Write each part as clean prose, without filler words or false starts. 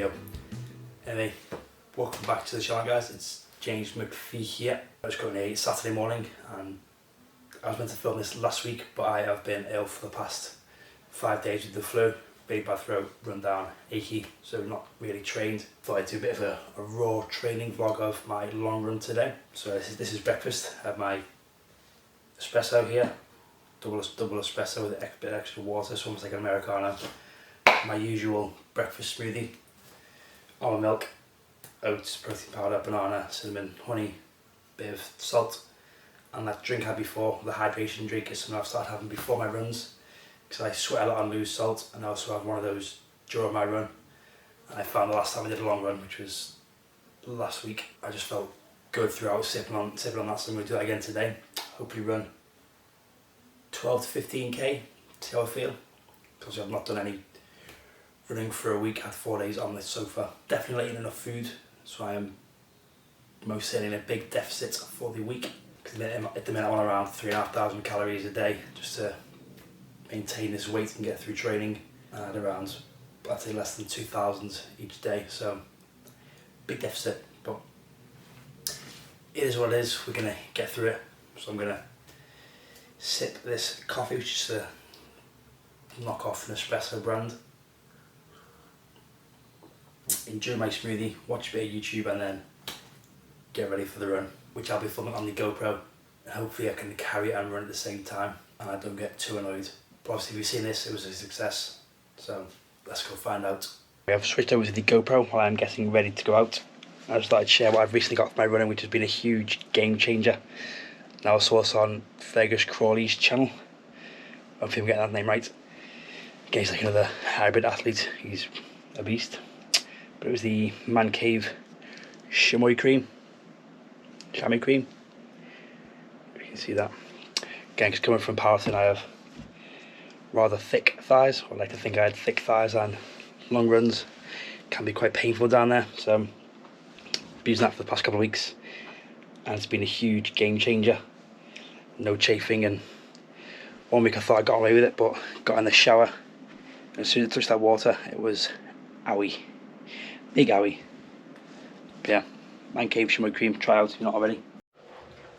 video. Anyway, welcome back to the channel guys, it's James McPhee here. I was going a Saturday morning and I was meant to film this last week, but I have been ill for the past 5 days with the flu. Really bad throat, run down, achy, so not really trained. Thought I'd do a bit of a raw training vlog of my long run today. So this is breakfast. I have my espresso here, double espresso with a bit of extra water, so almost like an Americano. My usual breakfast smoothie, almond milk, oats, protein powder, banana, cinnamon, honey, bit of salt. And that drink I had before, the hydration drink, is something I've started having before my runs, because I sweat a lot and lose salt, and I also have one of those during my run. And I found the last time I did a long run, which was last week, I just felt good throughout sipping on that, so I'm going to do that again today. Hopefully run 12 to 15k, see how I feel, because I've not done any running for a week, had 4 days on the sofa. Definitely eating enough food, so I am most certainly in a big deficit for the week. Because at the minute I'm on around 3,500 calories a day, just to maintain this weight and get through training, and around, I'd say, less than 2,000 each day, so big deficit, but it is what it is. We're gonna get through it. So I'm gonna sip this coffee, which is a knock-off Nespresso brand, enjoy my smoothie, watch a bit of YouTube, and then get ready for the run, which I'll be filming on the GoPro, and hopefully I can carry it and run at the same time and I don't get too annoyed. But obviously if you've seen this, it was a success, so let's go find out. I've switched over to the GoPro while I'm getting ready to go out. I just thought I'd share what I've recently got for my running, which has been a huge game changer. Now I saw this on Fergus Crawley's channel, hopefully I'm getting that name right. He's like another hybrid athlete, he's a beast. But it was the Man Cave chamois cream, you can see that. Again, because coming from powerlifting, I have rather thick thighs. I like to think I had thick thighs, and long runs can be quite painful down there, so I've been using that for the past couple of weeks and it's been a huge game changer. No chafing, and 1 week I thought I got away with it, but got in the shower and as soon as I touched that water it was owie, big owie. But yeah, Man Cave chamois cream, try out if you're not already.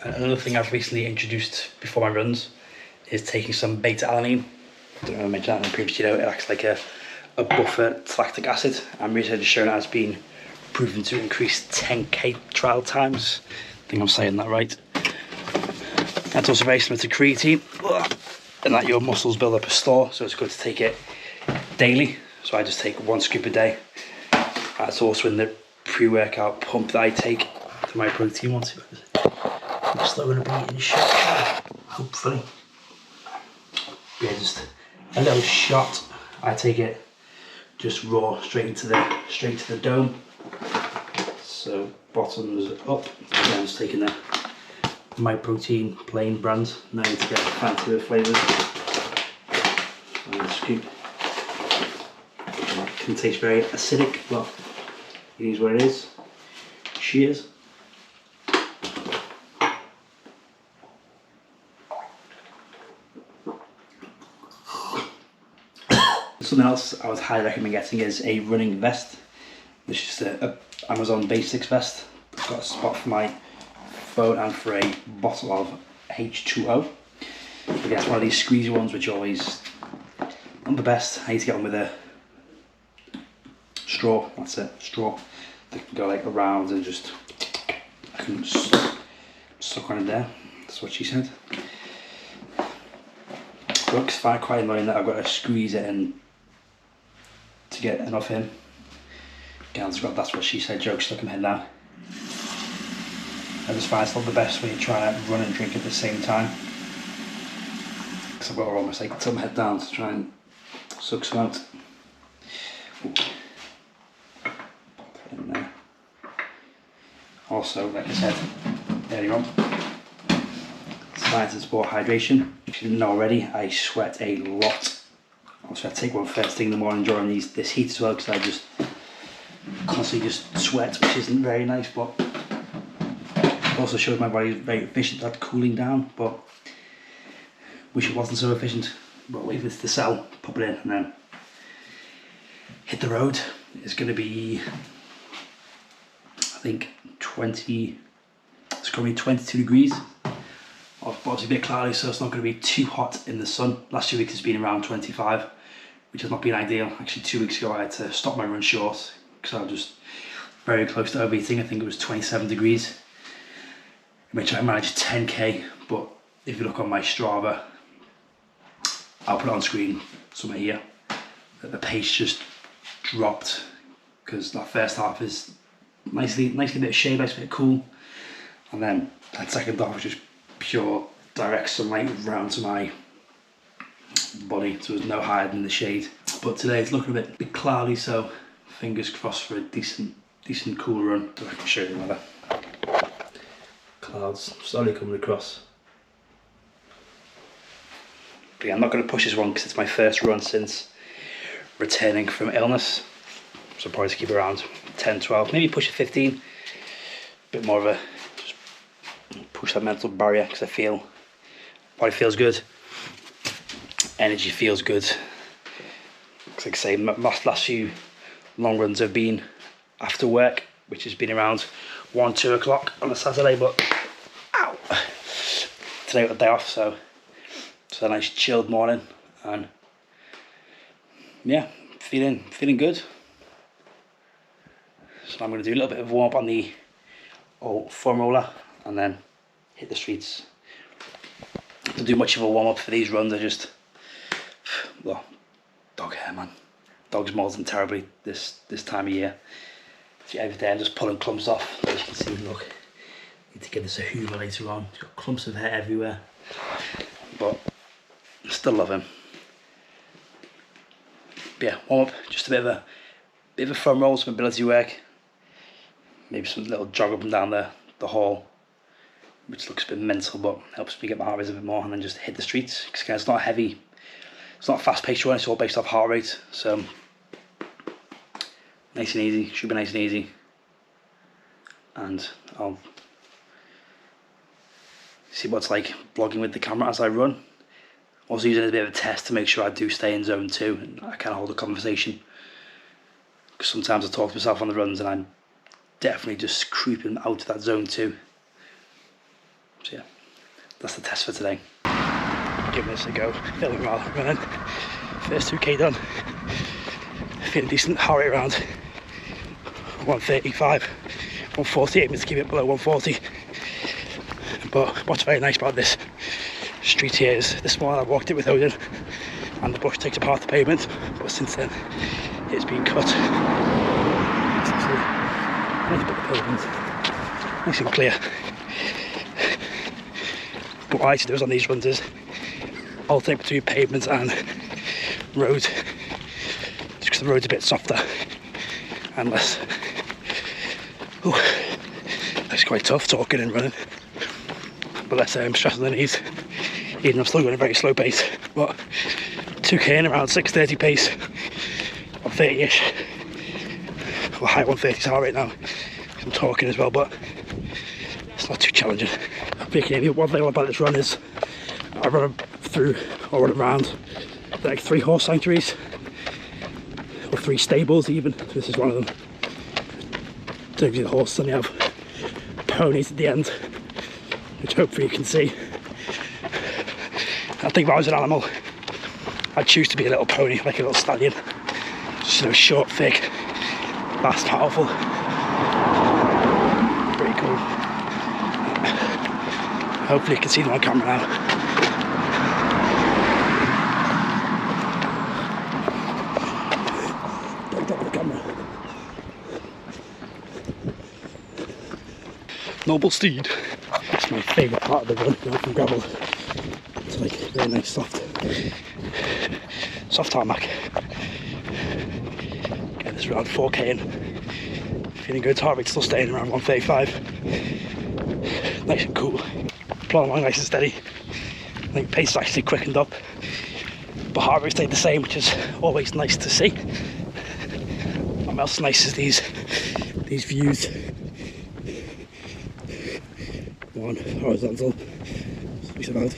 Another thing I've recently introduced before my runs is taking some beta-alanine. I don't know if I mentioned that in the previous video. It acts like a buffer to lactic acid, and research has shown it has been proven to increase 10k trial times. I think I'm saying that right. That's also very similar to creatine, and that your muscles build up a store, so it's good to take it daily. So I just take 1 scoop a day. That's also in the pre-workout pump that I take to my protein once. I'm still going to be in shot, hopefully. Yeah, just a little shot. I take it just raw, straight into the dome. So bottoms up. Yeah, I'm just taking the My Protein plain brand. Now I need to get fancier flavours. And scoop. It can taste very acidic, but it is what it is. Cheers. Something else I would highly recommend getting is a running vest. This is just a Amazon Basics vest. It's got a spot for my phone and for a bottle of H2O. Again, it's one of these squeezy ones which always not the best. I need to get one with a straw, that's it, straw. That can go like around and just, I can suck on it there. That's what she said. But it's quite annoying that I've got to squeeze it in to get enough in. Again, that's what she said joke stuck in my head now. I just find it's not the best way to try and run and drink at the same time, because I've got to almost like tilt my head down to try and suck some out. Ooh. Put it in there. Also, like I said earlier on, science and sport hydration. If you didn't know already, I sweat a lot. Also, I take one first thing in the morning during this heat as well, because I just constantly just sweat, which isn't very nice, but also shows my body is very efficient at cooling down, but wish it wasn't so efficient. But leave this to settle, pop it in, and then hit the road. is going to be, I think, it's going to be 22 degrees. Obviously a bit cloudy, so it's not going to be too hot in the sun. Last 2 weeks it's been around 25, which has not been ideal. Actually 2 weeks ago I had to stop my run short because I was just very close to overheating. I think it was 27 degrees, which I managed 10k, but if you look on my Strava, I'll put it on screen somewhere here, that the pace just dropped because that first half is nicely bit of shade, nice bit of cool, and then that second half was just pure direct sunlight round to my body, so there's no hiding in the shade. But today it's looking a bit cloudy, so fingers crossed for a decent cool run. So I can show you another. Clouds slowly coming across. But yeah, I'm not going to push this one because it's my first run since returning from illness, so I'll probably keep it around 10, 12, maybe push it 15. Bit more of a just push that mental barrier because I feel body feels good, energy feels good. Like I say, my last few long runs have been after work, which has been around 1, 2 o'clock on a Saturday, but ow, today was the day off, so it's a nice chilled morning, and yeah, feeling good. So I'm going to do a little bit of warm up on the old foam roller and then hit the streets. Don't do much of a warm up for these runs. I just, well, dog hair, man. Dogs molting terribly this time of year. So every day I'm just pulling clumps off. As you can see, look, need to give this a hoover later on. It's got clumps of hair everywhere, but I still love him. But yeah, warm up, just a bit of a foam roll, some mobility work. Maybe some little jog up and down the hall, which looks a bit mental, but helps me get my heart rate a bit more, and then just hit the streets. Because it's not heavy, it's not a fast paced run, it's all based off heart rate, so nice and easy, should be nice and easy. And I'll see what it's like vlogging with the camera as I run. Also using it as a bit of a test to make sure I do stay in zone 2 and I can hold a conversation. Because sometimes I talk to myself on the runs and I'm definitely just creeping out of that zone 2. So yeah, that's the test for today. Giving this a go, feeling well running. First 2k done. Feeling decent, heart rate around 135, 140, aiming to keep it below 140. But what's very nice about this street here is this morning I walked it with Odin and the bush takes apart the pavement, but since then it's been cut. It's nice bit of pavement, nice and clear. But what I like to do is on these runs is alternate between pavement and road, just because the road's a bit softer and less. Ooh, that's quite tough talking and running, but less stress on the knees. Even I'm still going at a very slow pace, but 2k in around 6:30 pace, 130ish. Well, high 130s heart rate now, because I'm talking as well, but it's not too challenging. One thing about this run is I run through or run around like 3 horse sanctuaries, or 3 stables even. This is one of them. Takes you the horse, and you have ponies at the end, which hopefully you can see. I think if I was an animal, I'd choose to be a little pony, like a little stallion. Just, you know, short, thick, fast, powerful. Pretty cool. Hopefully you can see them on camera now. Don't top of the camera. Noble steed. That's my favourite part of the run, going from gravel. It's like very nice soft tarmac. Getting this around 4k in. Feeling good, heart rate still staying around 135. Nice and cool. Plodding along nice and steady. I think pace is actually quickened up, but heart rate stayed the same, which is always nice to see. What else nice is these views. One horizontal, it's about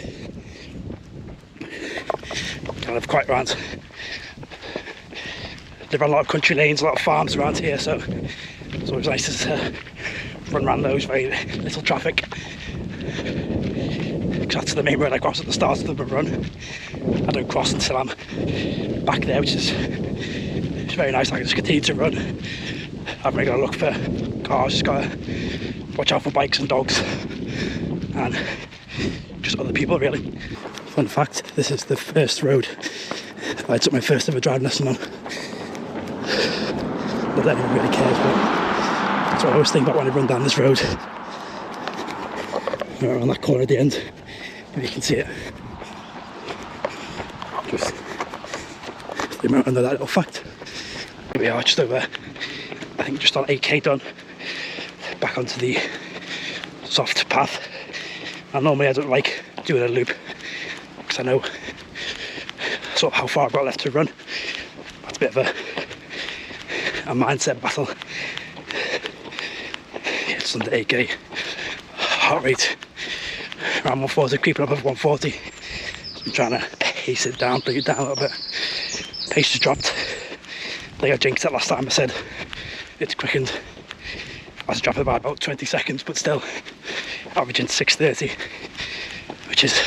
kind of quite round They run a lot of country lanes, a lot of farms around here, so it's always nice to run around those, very little traffic. That's the main road I cross at the start of the run. I don't cross until I'm back there, which is very nice. I can just continue to run. I haven't really got to look for cars, just got to watch out for bikes and dogs and just other people, really. Fun fact, this is the first road I took my first ever driving lesson on. Not that anyone really cares, but that's what I always think about when I run down this road. Around that corner at the end, if you can see it. Just the amount under that little fact. Here we are, just over, I think just on 8k done, back onto the soft path. And normally I don't like doing a loop because I know sort of how far I've got left to run. That's a bit of a mindset battle. It's under 8k, heart rate around 140, creeping up over 140. So I'm trying to pace it down, bring it down a little bit. Pace has dropped. I think I jinxed it last time I said it's quickened. I was dropping by about 20 seconds, but still averaging 6:30, which is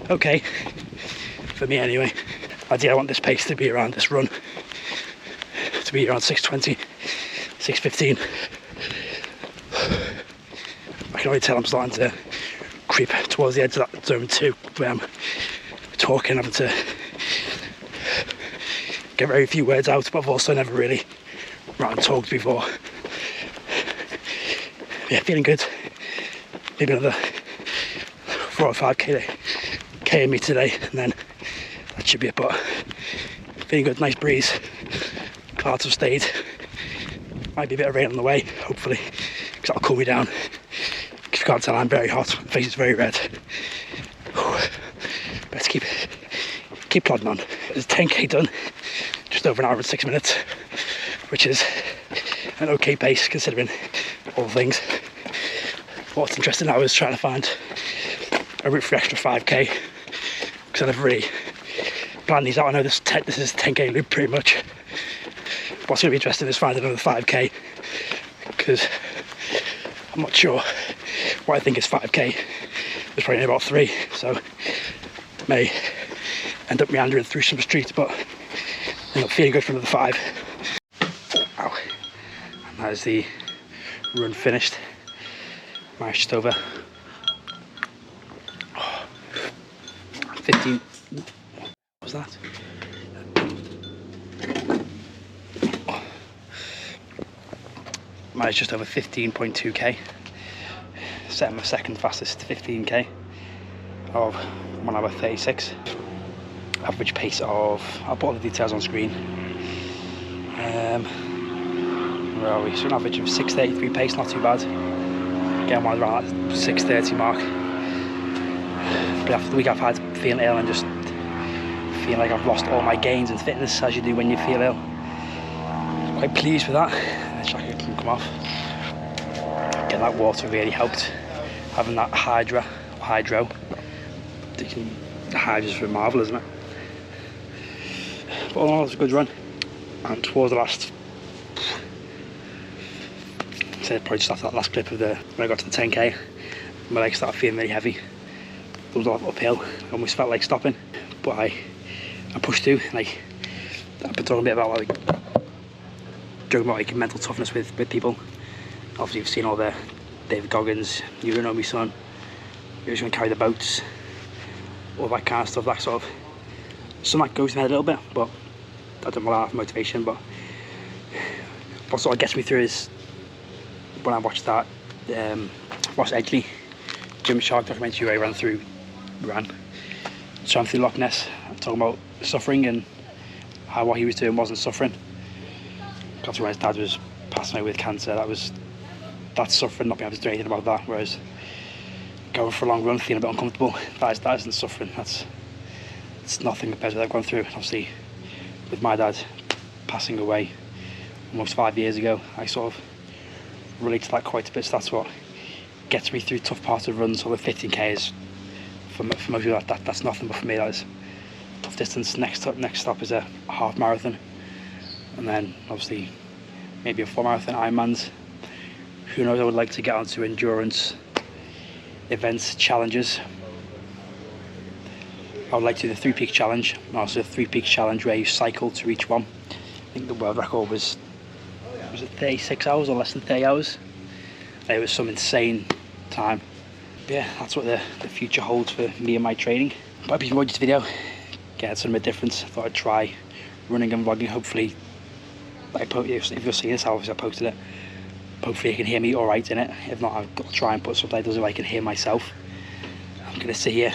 okay for me anyway. Ideally, I want this pace to be around this run to be around 6:20, 6:15. I can already tell I'm starting to creep towards the edge of that zone 2 where I'm talking, having to get very few words out, but I've also never really ran and talked before. Yeah, feeling good. Maybe another 4 or 5k in me today, and then that should be it. But feeling good, nice breeze. Clouds have stayed. Might be a bit of rain on the way, hopefully, because that'll cool me down. If you can't tell, I'm very hot. My face is very red. Let's keep plodding on. It's 10k done, just over an hour and 6 minutes, which is an okay pace considering all things. What's interesting now is trying to find a route for extra 5k, because I never really planned these out. I know this is a 10k loop pretty much. What's going to be interesting is finding another 5k, because I'm not sure what I think is 5k. There's probably only about 3, so may end up meandering through some streets, but end up feeling good for another 5. Ow. And that is the run finished. Managed just over 15. What was that? Managed just over 15.2k. Set my second fastest 15k of 1 hour 36. Average pace of, I'll put all the details on screen. Where are we? So an average of 6:33 pace, not too bad. Again, one around that 6:30 mark. But after the week I've had feeling ill and just feeling like I've lost all my gains in fitness, as you do when you feel ill. Quite pleased with that. The jacket can come off. Again, that water really helped. Having that hydro. The hydra's been marvellous, isn't it? But all in all, it was a good run. And towards the last, I'd probably just after that last clip of when I got to the 10k, my legs started feeling really heavy. There was a lot of uphill. I almost felt like stopping, but I pushed through. Like, I've been talking a bit about joking about mental toughness with people. Obviously, you've seen all the David Goggins, you don't know me son, who's going to carry the boats, all that kind of stuff. That sort of, some that goes in my head a little bit, but I don't want to have motivation. But what sort of gets me through is when I watched that Ross Edgley Jim Shark documentary where he ran through Loch Ness, talking about suffering and how what he was doing wasn't suffering. Got to when his dad was passing away with cancer, that's suffering, not being able to do anything about that. Whereas going for a long run, feeling a bit uncomfortable, that isn't suffering. It's nothing compared to what I've gone through. Obviously, with my dad passing away almost 5 years ago, I sort of relate to that quite a bit. So that's what gets me through tough parts of runs. So the 15k is, for most people, that's nothing, but for me that is tough distance. Next stop is a half marathon, and then obviously maybe a full marathon, Ironmans. Who knows, I would like to get onto endurance events, challenges. I would like to do the 3 Peaks Challenge, and also the 3 Peaks Challenge where you cycle to reach one. I think the world record was it 36 hours or less than 30 hours? It was some insane time. But yeah, that's what the future holds for me and my training. But if you enjoyed this video, get something different. I thought I'd try running and vlogging. Hopefully, if you're seeing this, obviously I posted it. Hopefully you can hear me alright in it. If not, I'll try and put subtitles so I can hear myself. I'm going to sit here,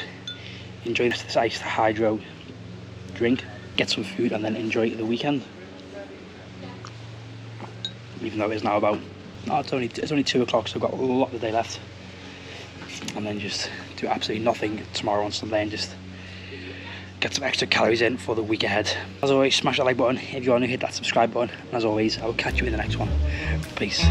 enjoy this iced hydro drink, get some food, and then enjoy the weekend. Even though it's now about, it's only 2 o'clock, so I've got a lot of the day left. And then just do absolutely nothing tomorrow on Sunday and just get some extra calories in for the week ahead. As always, smash that like button if you want to hit that subscribe button. And as always, I will catch you in the next one. Peace.